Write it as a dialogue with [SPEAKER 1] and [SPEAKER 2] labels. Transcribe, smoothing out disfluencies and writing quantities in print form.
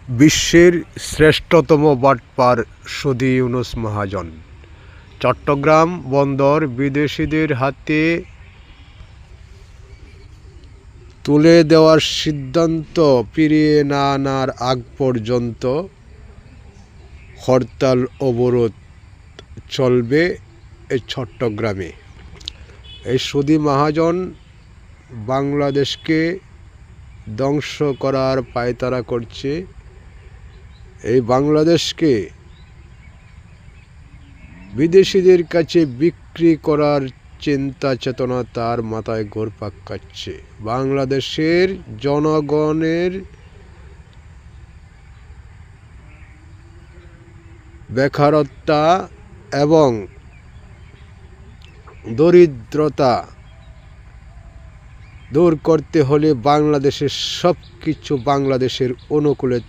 [SPEAKER 1] বিশ্বের শ্রেষ্ঠতম বাটপার সৌদি ইউনুস মহাজন। চট্টগ্রাম বন্দর বিদেশিদের হাতে তুলে দেওয়ার সিদ্ধান্ত ফিরিয়ে না আনার আগ পর্যন্ত হরতাল অবরোধ চলবে এই চট্টগ্রামে। এই সৌদি মহাজন বাংলাদেশকে ধ্বংস করার পায়তারা করছে। এই বাংলাদেশকে বিদেশিদের কাছে বিক্রি করার চিন্তা চেতনা তার মাথায় ঘুরপাক খাচ্ছে। বাংলাদেশের জনগণের বেকারত্ব এবং দরিদ্রতা দূর করতে হলে বাংলাদেশের সব কিছু বাংলাদেশের অনুকূলে